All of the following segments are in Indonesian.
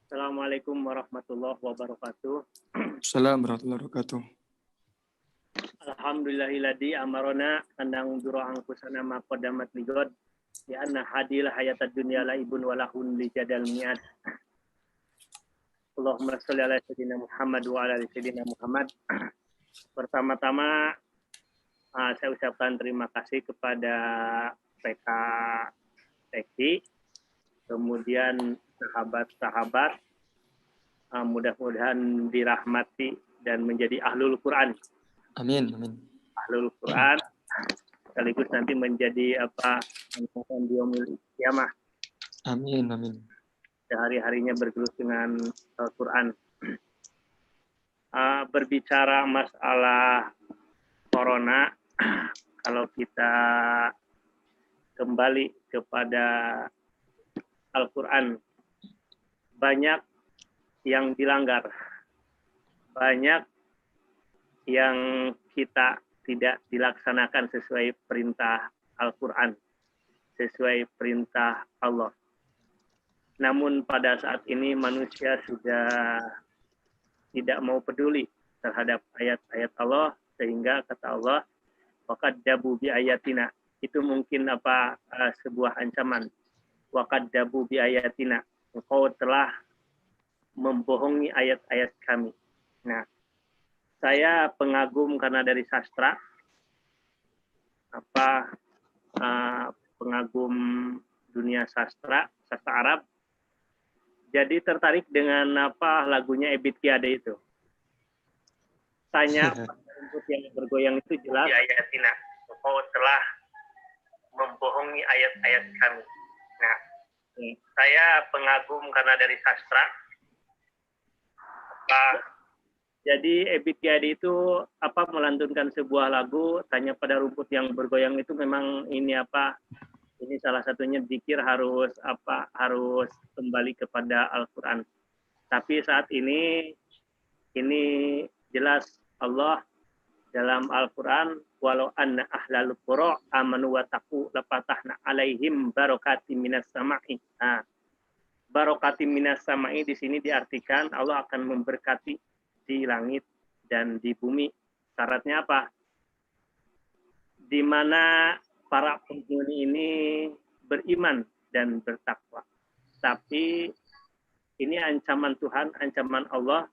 Assalamualaikum warahmatullahi wabarakatuh. Assalamualaikum warahmatullahi wabarakatuh. Alhamdulillahilladzi amarona andang duru angkusana ma qadamat ligod ya anna hadil hayatad dunya laibun walahun li jadal mi'ad. Allahumma sholli ala sayyidina Muhammad wa ala ali sayyidina Muhammad. Pertama-tama saya ucapkan terima kasih kepada PK Teki, kemudian sahabat-sahabat, mudah-mudahan dirahmati dan menjadi ahlul Quran. Amin, amin. Ahlul Quran sekaligus nanti menjadi angkatan biomil kiamah. Amin, amin. Sehari-harinya bergelus dengan Al-Quran. Berbicara masalah corona, kalau kita kembali kepada Al-Quran, banyak yang dilanggar, banyak yang kita tidak dilaksanakan sesuai perintah Al-Quran, sesuai perintah Allah. Namun pada saat ini manusia sudah tidak mau peduli terhadap ayat-ayat Allah, sehingga kata Allah, waqaddabu bi ayatina. Itu mungkin sebuah ancaman. Waqaddabu bi ayatina. Engkau telah membohongi ayat-ayat kami. Nah, saya pengagum karena dari sastra, pengagum dunia sastra Arab. Jadi tertarik dengan lagunya Ebit Kiade itu. Tanya rumput yang bergoyang itu jelas. Ayatina, engkau telah membohongi ayat-ayat kami. Nah, saya pengagum karena dari sastra. Jadi Ebit Kiade itu melantunkan sebuah lagu, tanya pada rumput yang bergoyang itu memang ini ini salah satunya zikir harus kembali kepada Al-Quran. Tapi saat ini jelas Allah dalam Al-Quran, walau anna ahlal qura amanu wa taqu lafatahna alaihim barakatim minas sama'i. Nah, barakatim minas sama'i di sini diartikan Allah akan memberkati di langit dan di bumi. Syaratnya apa? Di mana para penghuni ini beriman dan bertakwa. Tapi ini ancaman Tuhan, ancaman Allah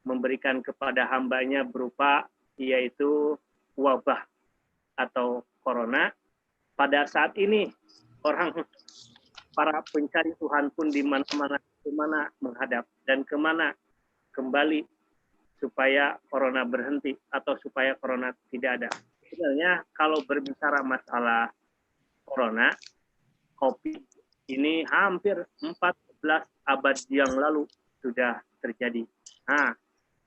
memberikan kepada hambanya berupa yaitu wabah atau corona. Pada saat ini para pencari Tuhan pun di mana-mana kemana menghadap dan kemana kembali supaya corona berhenti atau supaya corona tidak ada. Sebenarnya kalau berbicara masalah corona, COVID ini hampir 14 abad yang lalu sudah terjadi. Nah,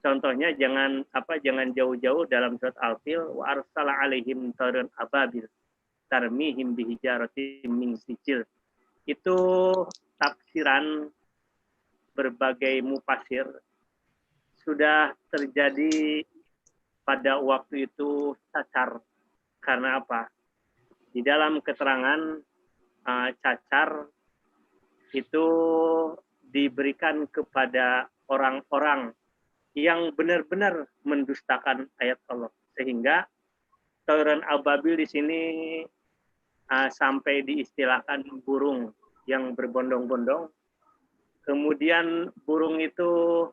contohnya jangan jauh-jauh dalam surat Al-Fil, wa arsala alaihim tayran ababil tarmihim bihijaratin min sijil. Itu tafsiran berbagai mufasir sudah terjadi pada waktu itu cacar. Karena apa? Di dalam keterangan cacar itu diberikan kepada orang-orang yang benar-benar mendustakan ayat Allah. Sehingga tayran ababil di sini sampai diistilahkan burung yang berbondong-bondong. Kemudian burung itu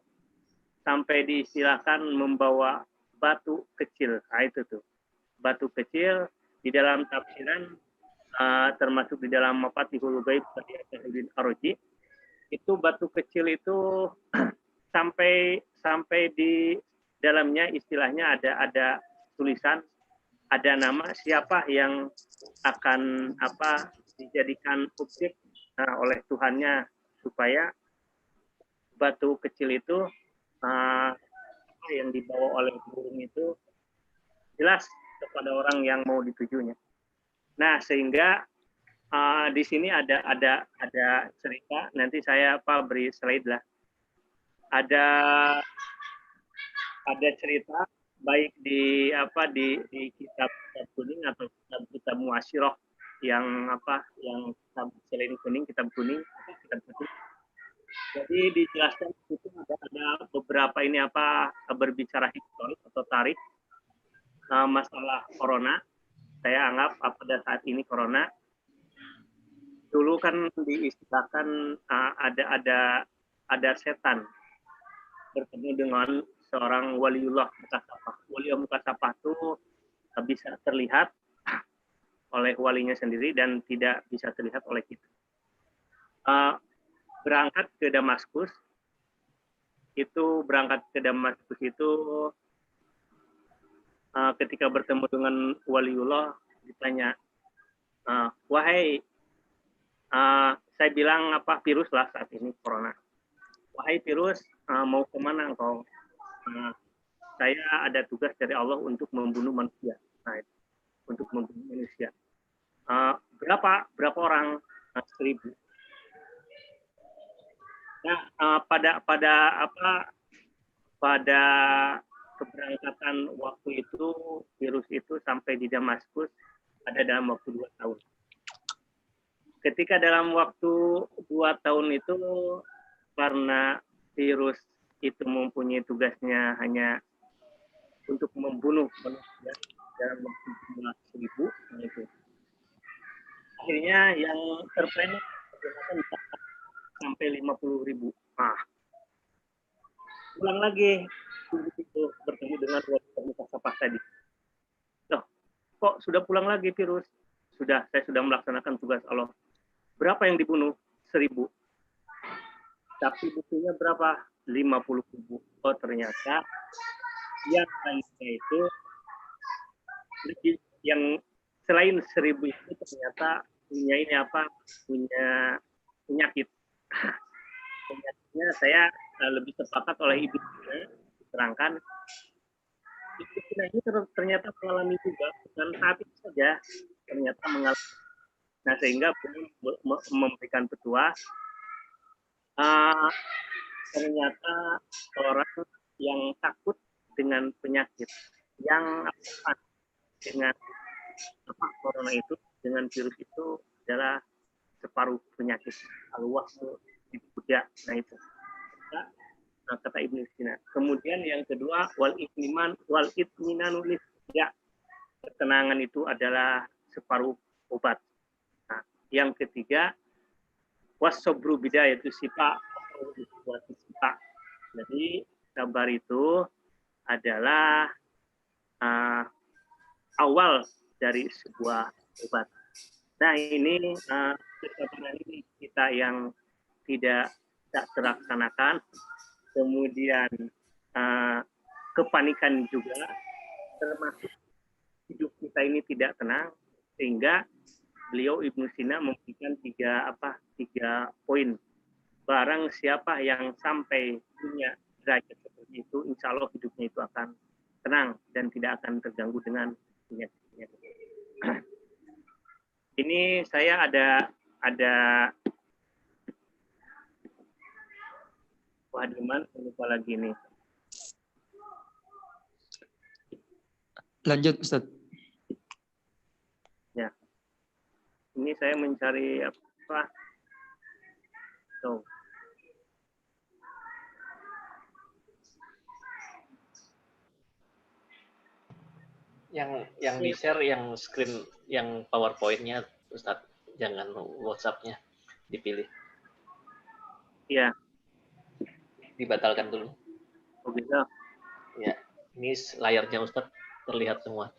sampai diistilahkan membawa batu kecil. Nah, itu tuh. Batu kecil di dalam tafsiran termasuk di dalam Mafatihul Ghaib dari Ibn Araji. Itu batu kecil itu sampai di dalamnya istilahnya ada tulisan, ada nama siapa yang akan dijadikan objek oleh Tuhannya supaya batu kecil itu yang dibawa oleh burung itu jelas kepada orang yang mau ditujunya. Nah, sehingga di sini ada cerita. Nanti saya beri slide lah. Ada cerita baik di kitab kuning atau kitab muasyirah yang kitab selain kuning, kitab kuning, kitab putih. Jadi dijelaskan itu ada beberapa ini apa berbicara historis atau tarikh masalah corona. Saya anggap pada saat ini corona dulu kan diistilahkan ada setan bertemu dengan seorang waliullah mukasafah. Waliullah mukasafah itu bisa terlihat oleh walinya sendiri dan tidak bisa terlihat oleh kita. Berangkat ke Damaskus itu ketika bertemu dengan waliullah ditanya, wahai saya bilang virus lah saat ini corona, wahai virus mau kemana engkau? Saya ada tugas dari Allah untuk membunuh manusia. Nah, untuk membunuh manusia. Berapa orang? 1000. Nah, pada keberangkatan waktu itu virus itu sampai di Damaskus ada dalam waktu 2 tahun. Ketika dalam waktu 2 tahun itu karena virus itu mempunyai tugasnya hanya untuk membunuh manusia dalam waktu jumlah 1000 itu. Akhirnya yang terprediksi sampai 50.000. Nah, ulang lagi itu bertemu dengan wali mukasafah tadi. Loh, kok sudah pulang lagi virus? Saya sudah melaksanakan tugas Allah. Berapa yang dibunuh? 1000. Tapi buktinya berapa? 50.000. Oh, ternyata yang lainnya itu yang selain 1000 itu ternyata punya penyakit. Penyakitnya saya lebih sepakat oleh ibu diterangkan. Ibu ini ternyata mengalami juga, bukan saat itu saja ternyata mengalami. Nah, sehingga memberikan petua, ternyata orang yang takut dengan penyakit yang dengan corona itu, dengan virus itu adalah separuh penyakit. Al-wahmu tidak. Nah itu kata Ibnu Sina. Kemudian yang kedua, wal itminanu ya, ketenangan itu adalah separuh obat. Nah, yang ketiga, wasobru bidayah itu sifat. Jadi sabar itu adalah awal dari sebuah obat. Nah, ini kesabaran ini kita yang tidak terlaksanakan, kemudian kepanikan juga, termasuk hidup kita ini tidak tenang, sehingga beliau Ibnu Sina memberikan tiga poin. Barang siapa yang sampai punya derajat seperti itu, insya Allah hidupnya itu akan tenang dan tidak akan terganggu dengan penyakit. Ini saya ada Wadiman, lupa lagi nih. Lanjut, Ustaz. Ya. Ini saya mencari apa? Tuh. Yang di-share yang screen yang PowerPoint-nya Ustaz, jangan WhatsApp-nya dipilih. Iya. Dibatalkan dulu. Oh gitu. Ya, ini layarnya Ustaz terlihat semua.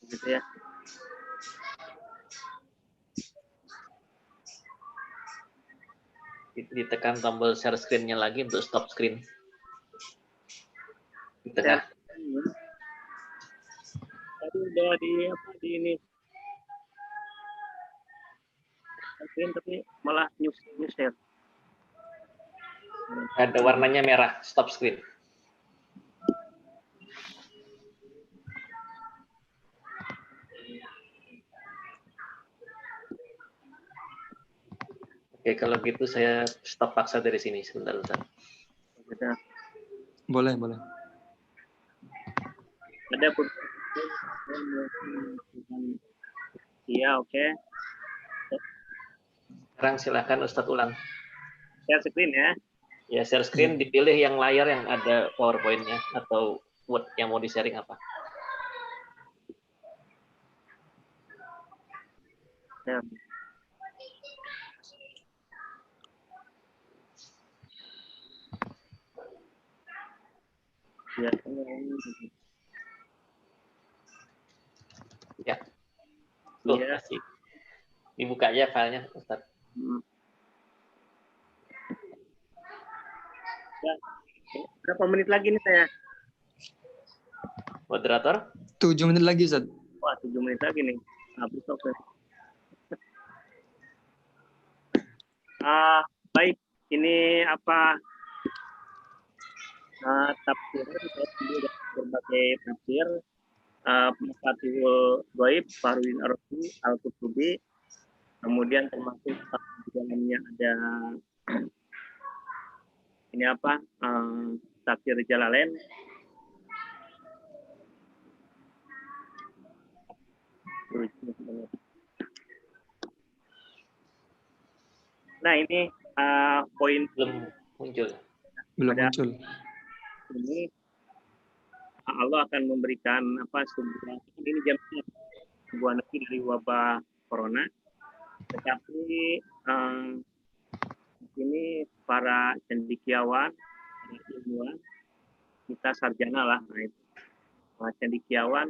Gitu ya. Ditekan tombol share screen-nya lagi untuk stop screen. Di tengah. Tadi udah di ini. Screen tapi malah news share. Ada warnanya merah, stop screen. Oke, kalau gitu saya stop paksa dari sini sebentar. Boleh. Ada Iya, oke. Sekarang silakan Ustadz ulang. share screen ya. Ya, share screen, dipilih yang layar yang ada PowerPoint-nya atau Word yang mau di-sharing apa. Ya. Ya. Tuh, Iya. masih. Dibuka aja filenya, Ustaz. Ya. Berapa menit lagi nih saya? Moderator? 7 menit lagi, Ustaz. Wah, 7 menit lagi nih. Habis oke. Baik, ini apa? Tafsir, saya sendiri berbagai tafsir. Mafatihul Ghaib, Fahrudin Ar-Razi, Al-Qutubi, kemudian termasuk di dalamnya ada ini apa? Tafsir Jalalain. Nah, ini poin Belum muncul. Belum muncul. ini Allah akan memberikan apa ini jamnya sebuah negeri dari wabah corona, tetapi ini para cendekiawan, ilmuwan, kita sarjana lah, nah itu cendekiawan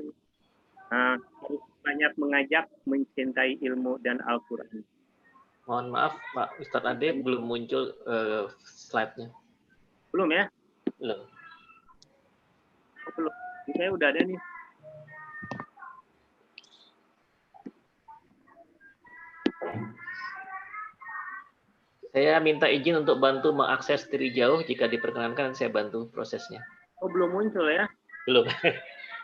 harus banyak mengajak mencintai ilmu dan Al-Quran. Mohon maaf, Pak Ustadz Ade, belum muncul slide-nya. Belum ya? Belum. Oh, belum. Ini saya udah ada nih. Saya minta izin untuk bantu mengakses dari jauh. Jika diperkenankan, saya bantu prosesnya. Oh, belum muncul ya? Belum.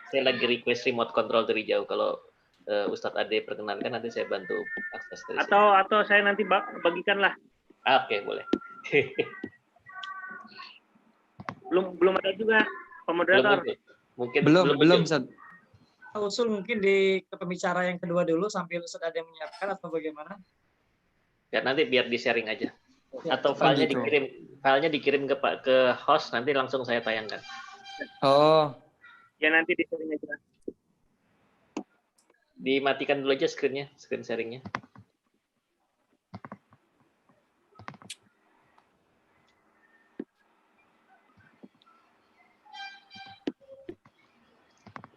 Saya lagi request remote control dari jauh. Kalau Ustadz Ade perkenankan, nanti saya bantu akses dari sini. Atau saya nanti bagikan lah. Oke, boleh. belum ada juga pemoderator. Mungkin belum Ustaz. Usul mungkin di pembicara yang kedua dulu sambil Ustaz ada yang menyiapkan atau bagaimana? Ya, nanti biar di sharing aja. Ya. Atau filenya dikirim ke host, nanti langsung saya tayangkan. Oh. Ya nanti di sharing aja. Dimatikan dulu aja screen sharingnya.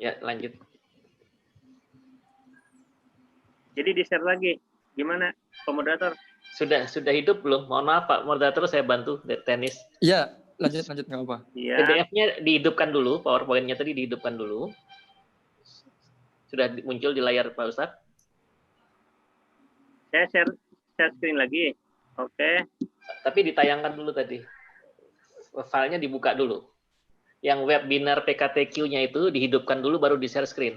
Ya, lanjut. Jadi di-share lagi. Gimana, Moderator? Sudah hidup belum? Mohon maaf, Pak Moderator, saya bantu tenis. Iya, lanjut nggak apa. Iya. PDF-nya dihidupkan dulu, PowerPoint-nya tadi dihidupkan dulu. Sudah muncul di layar Pak Ustadz? Saya share screen lagi. Oke. Tapi ditayangkan dulu tadi. Filenya dibuka dulu. Yang webinar PKTQ-nya itu dihidupkan dulu baru di-share screen.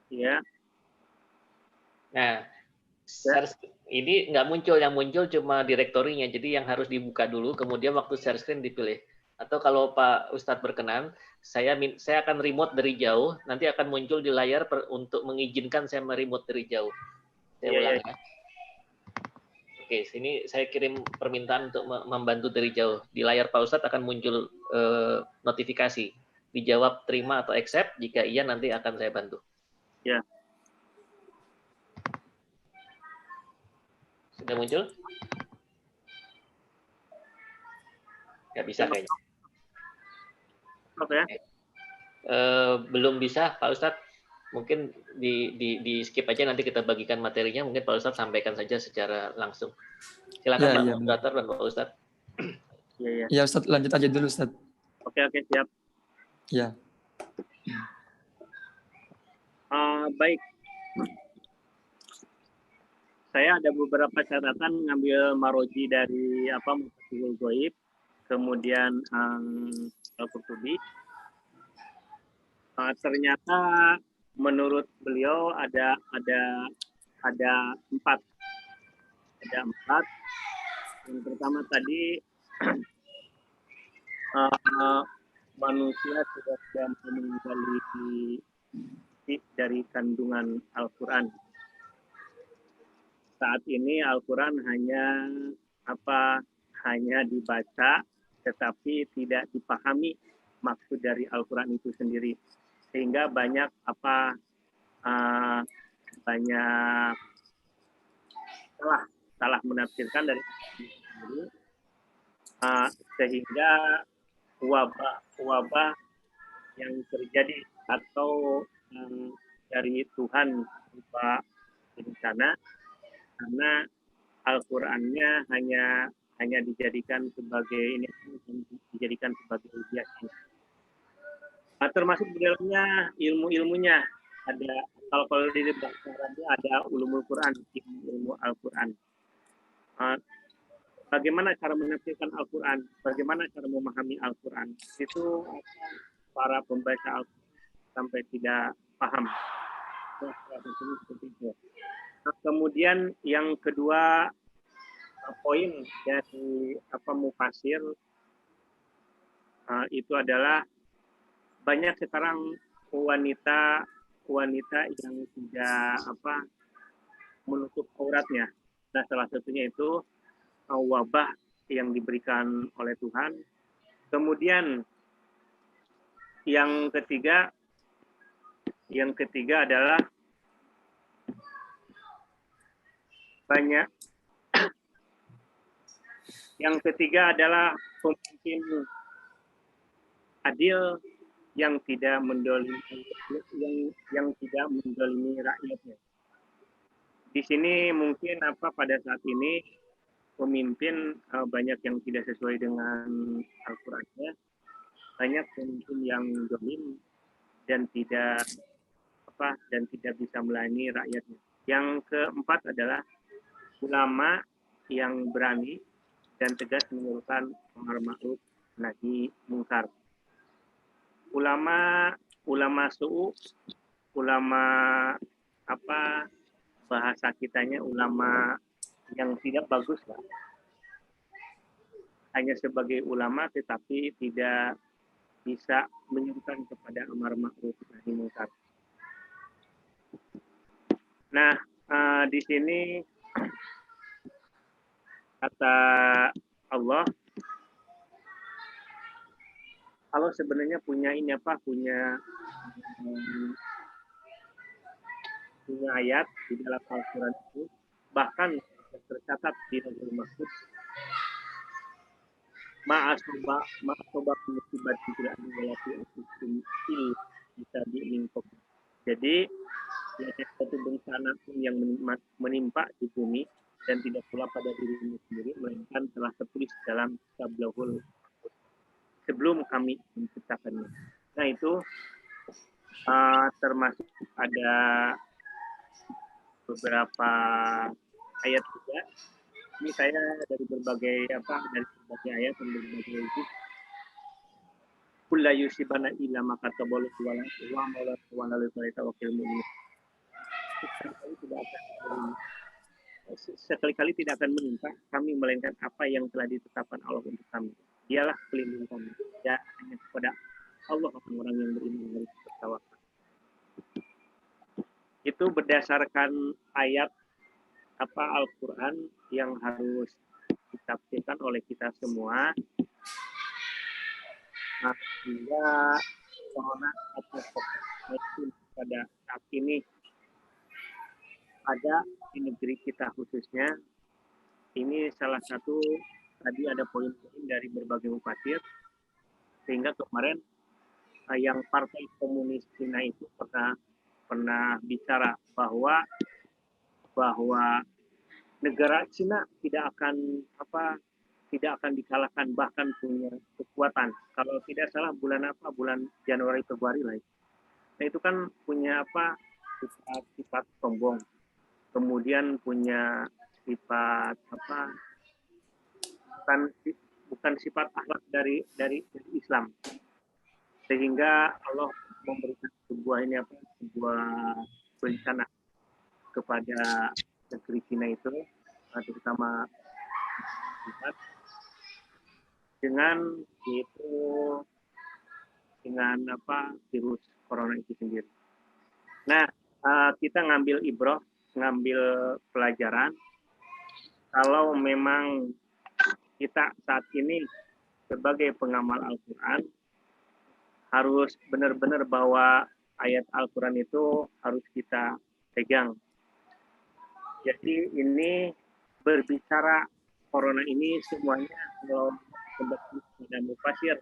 Iya. Nah, ini nggak muncul, yang muncul cuma direktorinya, jadi yang harus dibuka dulu, kemudian waktu share screen dipilih. Atau kalau Pak Ustadz berkenan, saya akan remote dari jauh, nanti akan muncul di layar untuk mengizinkan saya meremote dari jauh. Saya ulang ya. Oke, sini saya kirim permintaan untuk membantu dari jauh. Di layar Pak Ustadz akan muncul notifikasi. Dijawab terima atau accept, jika iya nanti akan saya bantu. Ya. Sudah muncul? Nggak bisa kayaknya. Oke. Belum bisa, Pak Ustadz. Mungkin di skip aja, nanti kita bagikan materinya. Mungkin Pak Ustadz sampaikan saja secara langsung. Silakan Pak Moderator dan Pak Ustadz. Iya. Iya Ustadz, lanjut aja dulu Ustadz. Oke, siap. Iya. Baik. Saya ada beberapa catatan ngambil maroji dari Mafatihul Ghaib, kemudian Al-Qutubi. Ternyata menurut beliau ada 4. Ada 4. Yang pertama tadi manusia sudah meninggali dari kandungan Al-Quran. saat ini Al-Quran hanya dibaca, tetapi tidak dipahami maksud dari Al-Quran itu sendiri, sehingga banyak banyak salah menafsirkan dari sendiri, sehingga wabah yang terjadi atau dari Tuhan berupa bencana, karena Al-Qur'annya hanya dijadikan sebagai hiasan. Termasuk di dalamnya ilmu-ilmunya ada, kalau di bahasa Arabnya ada ulumul Quran, ilmu Al-Quran. Bagaimana cara menafsirkan Al-Quran, bagaimana cara memahami Al-Quran, itu para pembaca Al-Quran sampai tidak paham. Kemudian yang kedua poin dari mufasir itu adalah banyak sekarang wanita yang tidak menutup auratnya. Nah, salah satunya itu wabah yang diberikan oleh Tuhan. Kemudian yang ketiga adalah banyak. Yang ketiga adalah pemimpin adil yang tidak mendolimi rakyatnya. Di sini mungkin pada saat ini pemimpin banyak yang tidak sesuai dengan Al-Qur'annya, banyak pemimpin yang zalim dan tidak bisa melayani rakyatnya. Yang keempat adalah ulama yang berani dan tegas menyerukan amar ma'ruf nahi mungkar. Ulama su'u, ulama bahasa kitanya ulama yang tidak bagus lah. Hanya sebagai ulama tetapi tidak bisa menyerukan kepada amar ma'ruf nahi mungkar. Nah, di sini kata Allah sebenarnya punya ayat di dalam Al-Quran itu, bahkan tercatat di Lauhul Mahfuz, ma'asobah musibat tidak mengalami bisa diminkum. Jadi satu bencana pun yang menimpa di bumi dan tidak pula pada dirimu sendiri, melainkan telah tertulis dalam kitab Lauhul Mahfuz sebelum kami menciptakannya. Nah, itu termasuk ada beberapa ayat juga. Ini saya dari berbagai ayat dan berbagai hadis. Kullu yusibana illa ma kataballahu wa maula tawakkal mu'min. Sekali-kali tidak akan menimpa kami melainkan apa yang telah ditetapkan Allah untuk kami. Dialah pelindung kami. Ya, hanya kepada Allah orang-orang yang beriman dan bertawakal. Itu berdasarkan ayat Al-Quran yang harus ditafsirkan oleh kita semua. Sehingga corona atau COVID-19 pada saat ini ada di negeri kita khususnya. Ini salah satu, tadi ada poin-poin dari berbagai mufasir, sehingga kemarin yang Partai Komunis Cina itu pernah bicara bahwa negara Cina tidak akan dikalahkan, bahkan punya kekuatan. Kalau tidak salah bulan Januari Februari lah. Nah, itu kan punya sifat sombong. Kemudian punya sifat bukan sifat akhlak dari Islam. Sehingga Allah memberikan sebuah bencana kepada negeri Cina itu, terutama dengan virus corona itu sendiri. Nah, kita ngambil ibrah ngambil pelajaran kalau memang kita saat ini sebagai pengamal Al-Quran harus benar-benar bahwa ayat Al-Quran itu harus kita pegang. Jadi ini berbicara corona ini semuanya kalau dan mufasir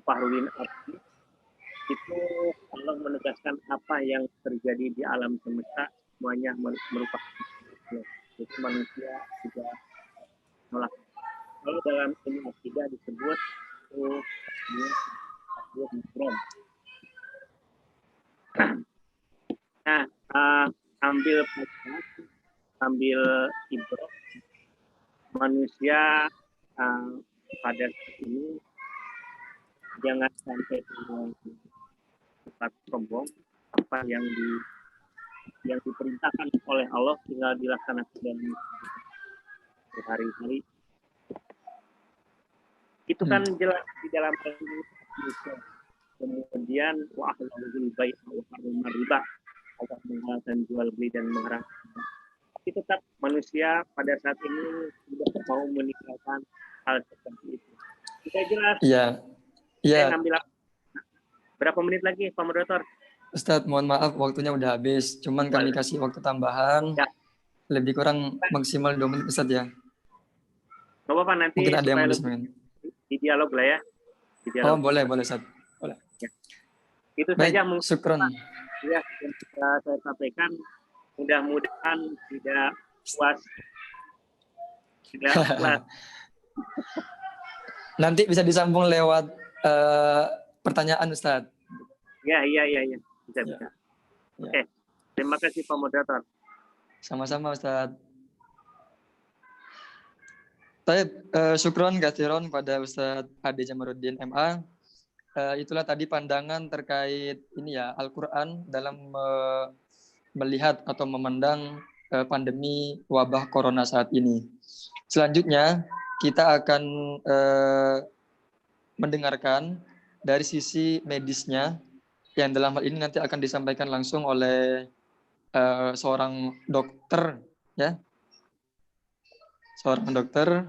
Fahrudin Arfi itu Allah menegaskan apa yang terjadi di alam semesta semuanya merupakan jadi manusia juga menolak. Kalau dalam ilmu akidah disebut nah, ambil pelajaran, ambil ibrah manusia pada saat ini jangan sampai cepat sombong, apa yang diperintahkan oleh Allah tinggal dilaksanakan dalam hari-hari. Itu kan jelas di dalam Al-Quran. Kemudian wa ahlalul bai' wa harramar riba. Allah menghalalkan jual beli dan mengharamkan riba. Tapi tetap manusia pada saat ini tidak mau meninggalkan hal seperti itu. Sudah jelas. Iya. Iya. Saya ngambil berapa menit lagi, Pak Moderator? Ustadz, mohon maaf waktunya udah habis. Cuman kami kasih waktu tambahan. Ya. Lebih kurang maksimal 2 menit Ustadz ya. Gak apa-apa nanti Mungkin ada yang mau disampaikan. di dialog lah ya. Di dialog. Oh, boleh Ustadz. Boleh. Ya. Itu Baik, saja mungkin syukran. ya yang bisa saya sampaikan. Mudah-mudahan tidak puas. Tidak puas. Nanti bisa disambung lewat pertanyaan Ustadz. Ya. Bisa. Ya. Oke. Terima kasih Pak Moderator. Sama-sama Ustadz. Baik, syukron kasiron pada Ustadz Ade Jamaluddin MA. Itulah tadi pandangan terkait ini ya Al-Quran dalam melihat atau memandang pandemi wabah corona saat ini. Selanjutnya kita akan mendengarkan dari sisi medisnya yang dalam hal ini nanti akan disampaikan langsung oleh seorang dokter ya. Seorang dokter